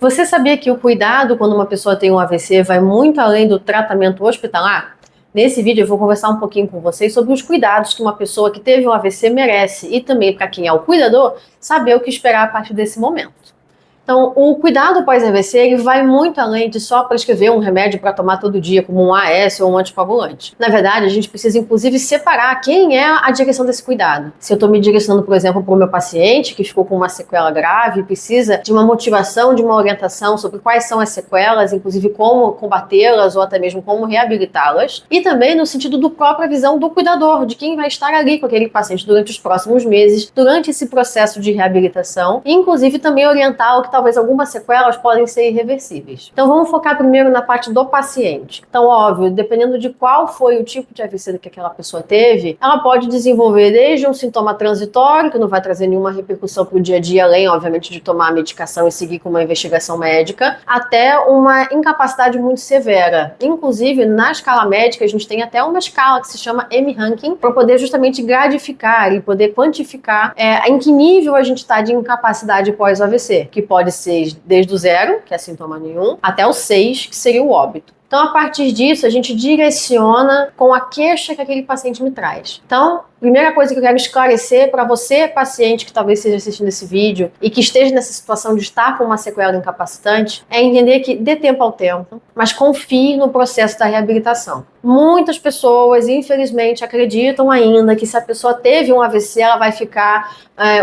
Você sabia que o cuidado quando uma pessoa tem um AVC vai muito além do tratamento hospitalar? Nesse vídeo eu vou conversar um pouquinho com vocês sobre os cuidados que uma pessoa que teve um AVC merece e também, para quem é o cuidador, saber o que esperar a partir desse momento. Então, o cuidado pós-AVC ele vai muito além de só prescrever um remédio para tomar todo dia, como um AS ou um anticoagulante. Na verdade, a gente precisa, inclusive, separar quem é a direção desse cuidado. Se eu estou me direcionando, por exemplo, para o meu paciente que ficou com uma sequela grave e precisa de uma motivação, de uma orientação sobre quais são as sequelas, inclusive como combatê-las ou até mesmo como reabilitá-las. E também no sentido do própria visão do cuidador, de quem vai estar ali com aquele paciente durante os próximos meses, durante esse processo de reabilitação, e inclusive também orientar o que talvez algumas sequelas podem ser irreversíveis. Então vamos focar primeiro na parte do paciente. Então, óbvio, dependendo de qual foi o tipo de AVC que aquela pessoa teve, ela pode desenvolver desde um sintoma transitório, que não vai trazer nenhuma repercussão para o dia a dia, além, obviamente, de tomar a medicação e seguir com uma investigação médica, até uma incapacidade muito severa. Inclusive, na escala médica, a gente tem até uma escala que se chama M-Ranking, para poder justamente gradificar e poder quantificar em que nível a gente está de incapacidade pós-AVC, que pode ser desde o 0, que é sintoma nenhum, até o 6, que seria o óbito. Então, a partir disso, a gente direciona com a queixa que aquele paciente me traz. Então, primeira coisa que eu quero esclarecer para você, paciente que talvez esteja assistindo esse vídeo e que esteja nessa situação de estar com uma sequela incapacitante, é entender que dê tempo ao tempo, mas confie no processo da reabilitação. Muitas pessoas, infelizmente, acreditam ainda que se a pessoa teve um AVC, ela vai ficar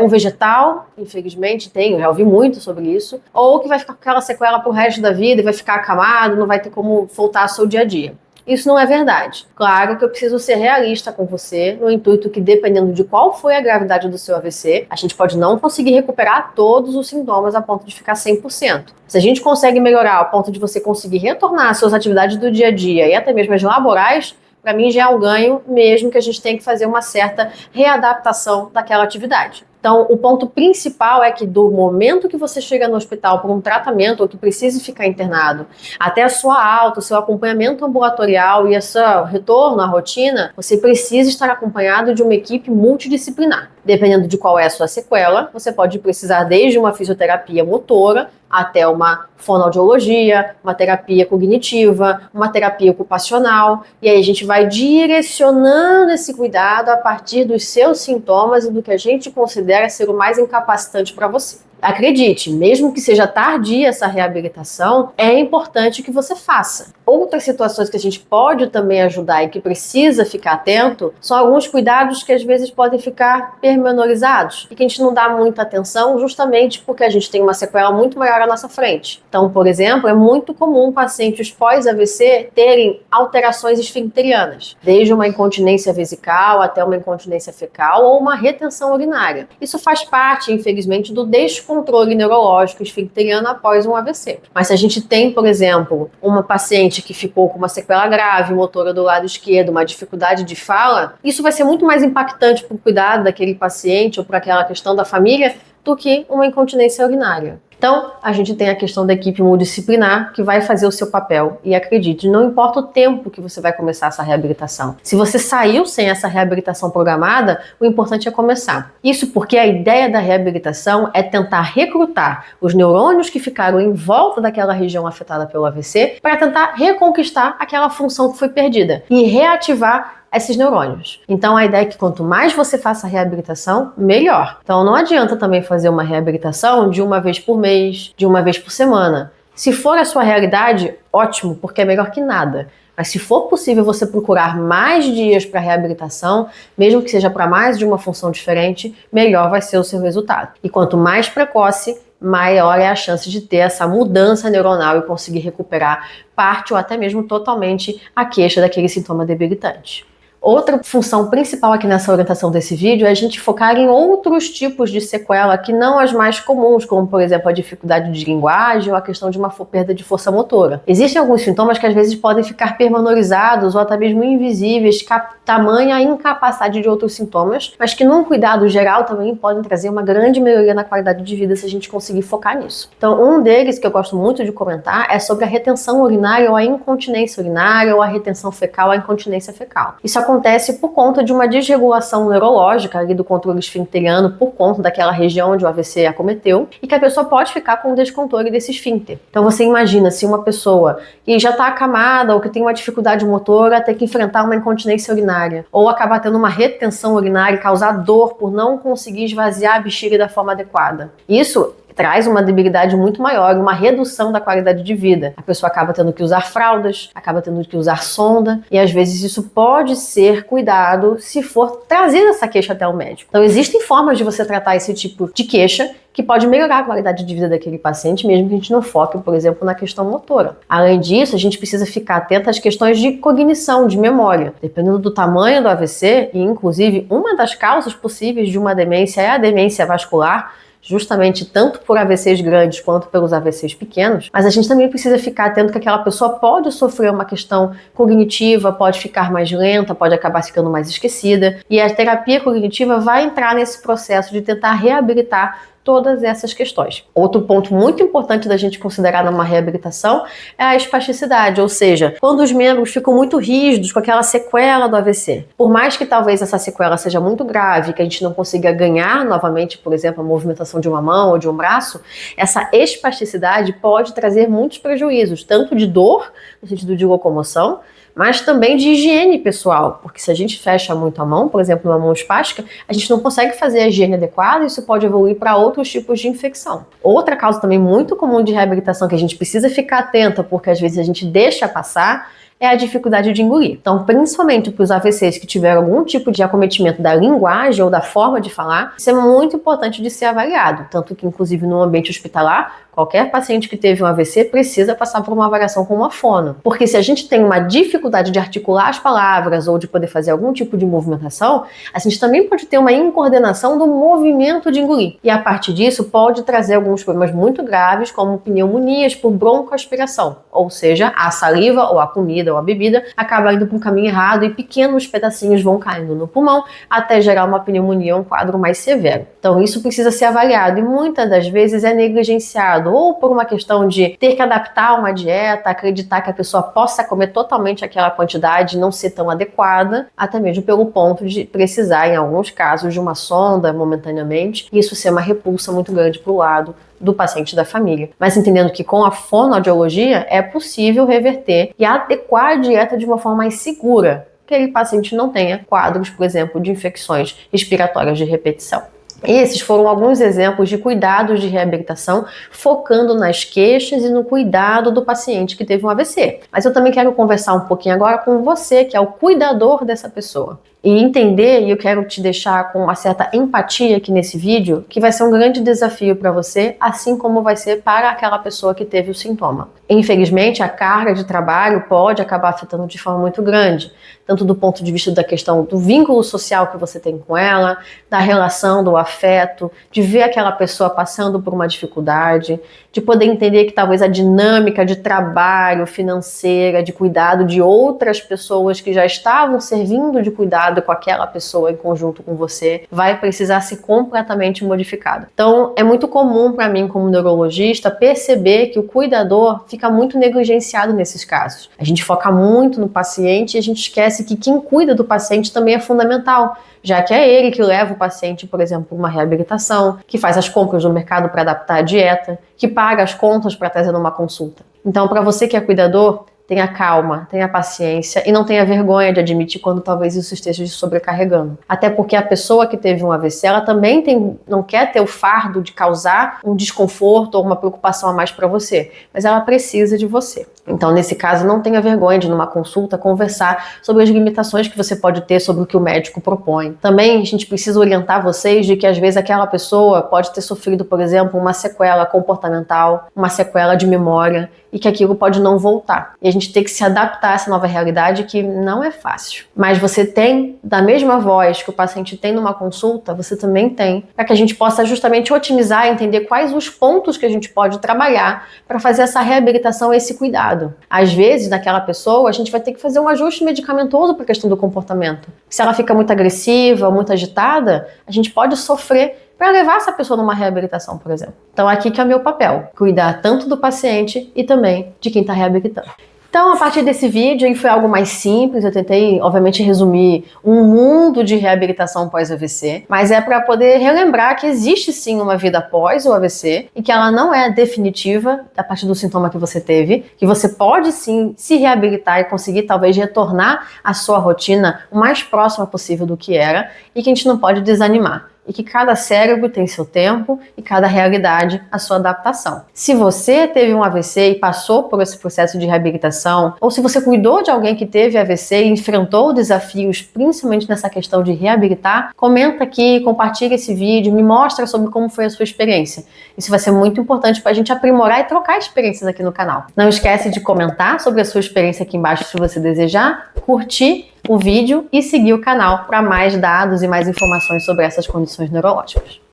um vegetal, infelizmente eu já ouvi muito sobre isso, ou que vai ficar com aquela sequela pro resto da vida e vai ficar acamado, não vai ter como voltar ao seu dia a dia. Isso não é verdade. Claro que eu preciso ser realista com você, no intuito que, dependendo de qual foi a gravidade do seu AVC, a gente pode não conseguir recuperar todos os sintomas a ponto de ficar 100%. Se a gente consegue melhorar ao ponto de você conseguir retornar às suas atividades do dia a dia e até mesmo as laborais, para mim já é um ganho, mesmo que a gente tenha que fazer uma certa readaptação daquela atividade. Então, o ponto principal é que do momento que você chega no hospital por um tratamento ou que precise ficar internado, até a sua alta, o seu acompanhamento ambulatorial e o seu retorno à rotina, você precisa estar acompanhado de uma equipe multidisciplinar. Dependendo de qual é a sua sequela, você pode precisar desde uma fisioterapia motora até uma fonoaudiologia, uma terapia cognitiva, uma terapia ocupacional, e aí a gente vai direcionando esse cuidado a partir dos seus sintomas e do que a gente considera ser o mais incapacitante para você. Acredite, mesmo que seja tardia essa reabilitação, é importante que você faça. Outras situações que a gente pode também ajudar e que precisa ficar atento são alguns cuidados que às vezes podem ficar pormenorizados e que a gente não dá muita atenção justamente porque a gente tem uma sequela muito maior à nossa frente. Então, por exemplo, é muito comum pacientes pós-AVC terem alterações esfincterianas, desde uma incontinência vesical até uma incontinência fecal ou uma retenção urinária. Isso faz parte, infelizmente, do descontrole neurológico esfincteriano após um AVC. Mas se a gente tem, por exemplo, uma paciente que ficou com uma sequela grave motora do lado esquerdo, uma dificuldade de fala, isso vai ser muito mais impactante para o cuidado daquele paciente ou para aquela questão da família do que uma incontinência urinária. Então, a gente tem a questão da equipe multidisciplinar que vai fazer o seu papel. E acredite, não importa o tempo que você vai começar essa reabilitação. Se você saiu sem essa reabilitação programada, o importante é começar. Isso porque a ideia da reabilitação é tentar recrutar os neurônios que ficaram em volta daquela região afetada pelo AVC para tentar reconquistar aquela função que foi perdida e reativar esses neurônios. Então a ideia é que quanto mais você faça a reabilitação, melhor. Então não adianta também fazer uma reabilitação de uma vez por mês, de uma vez por semana. Se for a sua realidade, ótimo, porque é melhor que nada. Mas se for possível você procurar mais dias para reabilitação, mesmo que seja para mais de uma função diferente, melhor vai ser o seu resultado. E quanto mais precoce, maior é a chance de ter essa mudança neuronal e conseguir recuperar parte ou até mesmo totalmente a queixa daquele sintoma debilitante. Outra função principal aqui nessa orientação desse vídeo é a gente focar em outros tipos de sequela que não as mais comuns, como por exemplo a dificuldade de linguagem ou a questão de uma perda de força motora. Existem alguns sintomas que às vezes podem ficar pormenorizados ou até mesmo invisíveis, tamanha incapacidade de outros sintomas, mas que num cuidado geral também podem trazer uma grande melhoria na qualidade de vida se a gente conseguir focar nisso. Então um deles que eu gosto muito de comentar é sobre a retenção urinária ou a incontinência urinária ou a retenção fecal ou a incontinência fecal. Isso acontece acontece por conta de uma desregulação neurológica ali do controle esfincteriano por conta daquela região onde o AVC acometeu e que a pessoa pode ficar com descontrole desse esfíncter. Então você imagina se uma pessoa que já está acamada ou que tem uma dificuldade motora ter que enfrentar uma incontinência urinária ou acabar tendo uma retenção urinária e causar dor por não conseguir esvaziar a bexiga da forma adequada. Isso traz uma debilidade muito maior, uma redução da qualidade de vida. A pessoa acaba tendo que usar fraldas, acaba tendo que usar sonda, e às vezes isso pode ser cuidado se for trazida essa queixa até o médico. Então existem formas de você tratar esse tipo de queixa que pode melhorar a qualidade de vida daquele paciente, mesmo que a gente não foque, por exemplo, na questão motora. Além disso, a gente precisa ficar atento às questões de cognição, de memória. Dependendo do tamanho do AVC, e inclusive uma das causas possíveis de uma demência é a demência vascular, justamente tanto por AVCs grandes quanto pelos AVCs pequenos, mas a gente também precisa ficar atento que aquela pessoa pode sofrer uma questão cognitiva, pode ficar mais lenta, pode acabar ficando mais esquecida, e a terapia cognitiva vai entrar nesse processo de tentar reabilitar todas essas questões. Outro ponto muito importante da gente considerar numa reabilitação é a espasticidade, ou seja, quando os membros ficam muito rígidos com aquela sequela do AVC. Por mais que talvez essa sequela seja muito grave, que a gente não consiga ganhar novamente, por exemplo, a movimentação de uma mão ou de um braço, essa espasticidade pode trazer muitos prejuízos, tanto de dor, no sentido de locomoção, mas também de higiene pessoal, porque se a gente fecha muito a mão, por exemplo, uma mão espástica, a gente não consegue fazer a higiene adequada e isso pode evoluir para outros tipos de infecção. Outra causa também muito comum de reabilitação que a gente precisa ficar atenta, porque às vezes a gente deixa passar, é a dificuldade de engolir. Então, principalmente para os AVCs que tiveram algum tipo de acometimento da linguagem ou da forma de falar, isso é muito importante de ser avaliado, tanto que, inclusive, no ambiente hospitalar, qualquer paciente que teve um AVC precisa passar por uma avaliação com uma fono. Porque se a gente tem uma dificuldade de articular as palavras ou de poder fazer algum tipo de movimentação, a gente também pode ter uma incoordenação do movimento de engolir. E a partir disso pode trazer alguns problemas muito graves, como pneumonias por broncoaspiração. Ou seja, a saliva ou a comida ou a bebida acaba indo para um caminho errado e pequenos pedacinhos vão caindo no pulmão até gerar uma pneumonia, um quadro mais severo. Então isso precisa ser avaliado e muitas das vezes é negligenciado ou por uma questão de ter que adaptar uma dieta, acreditar que a pessoa possa comer totalmente aquela quantidade e não ser tão adequada, até mesmo pelo ponto de precisar, em alguns casos, de uma sonda momentaneamente, e isso ser uma repulsa muito grande para o lado do paciente e da família. Mas entendendo que com a fonoaudiologia é possível reverter e adequar a dieta de uma forma mais segura, que aquele paciente não tenha quadros, por exemplo, de infecções respiratórias de repetição. Esses foram alguns exemplos de cuidados de reabilitação, focando nas queixas e no cuidado do paciente que teve um AVC. Mas eu também quero conversar um pouquinho agora com você, que é o cuidador dessa pessoa. E entender, e eu quero te deixar com uma certa empatia aqui nesse vídeo, que vai ser um grande desafio para você, assim como vai ser para aquela pessoa que teve o sintoma. Infelizmente, a carga de trabalho pode acabar afetando de forma muito grande, tanto do ponto de vista da questão do vínculo social que você tem com ela, da relação, do afeto, de ver aquela pessoa passando por uma dificuldade, de poder entender que talvez a dinâmica de trabalho, financeira, de cuidado de outras pessoas que já estavam servindo de cuidado com aquela pessoa em conjunto com você, vai precisar ser completamente modificado. Então, é muito comum para mim, como neurologista, perceber que o cuidador fica muito negligenciado nesses casos. A gente foca muito no paciente e a gente esquece que quem cuida do paciente também é fundamental, já que é ele que leva o paciente, por exemplo, para uma reabilitação, que faz as compras no mercado para adaptar a dieta, que paga as contas para trazer numa consulta. Então, para você que é cuidador, tenha calma, tenha paciência e não tenha vergonha de admitir quando talvez isso esteja te sobrecarregando. Até porque a pessoa que teve um AVC, ela também não quer ter o fardo de causar um desconforto ou uma preocupação a mais para você, mas ela precisa de você. Então, nesse caso, não tenha vergonha de, numa consulta, conversar sobre as limitações que você pode ter sobre o que o médico propõe. Também a gente precisa orientar vocês de que, às vezes, aquela pessoa pode ter sofrido, por exemplo, uma sequela comportamental, uma sequela de memória, e que aquilo pode não voltar. E a gente tem que se adaptar a essa nova realidade que não é fácil. Mas você tem, da mesma voz que o paciente tem numa consulta, você também tem, para que a gente possa justamente otimizar e entender quais os pontos que a gente pode trabalhar para fazer essa reabilitação, esse cuidado. Às vezes, naquela pessoa, a gente vai ter que fazer um ajuste medicamentoso para a questão do comportamento. Se ela fica muito agressiva, muito agitada, a gente pode sofrer para levar essa pessoa numa reabilitação, por exemplo. Então aqui que é o meu papel, cuidar tanto do paciente e também de quem está reabilitando. Então, a partir desse vídeo, aí foi algo mais simples, eu tentei, obviamente, resumir um mundo de reabilitação pós-AVC, mas é para poder relembrar que existe sim uma vida após o AVC e que ela não é definitiva a partir do sintoma que você teve, que você pode sim se reabilitar e conseguir talvez retornar à sua rotina o mais próxima possível do que era e que a gente não pode desanimar. E que cada cérebro tem seu tempo e cada realidade a sua adaptação. Se você teve um AVC e passou por esse processo de reabilitação, ou se você cuidou de alguém que teve AVC e enfrentou desafios, principalmente nessa questão de reabilitar, comenta aqui, compartilha esse vídeo, me mostra sobre como foi a sua experiência. Isso vai ser muito importante para a gente aprimorar e trocar experiências aqui no canal. Não esquece de comentar sobre a sua experiência aqui embaixo se você desejar, curtir o vídeo e seguir o canal para mais dados e mais informações sobre essas condições neurológicas.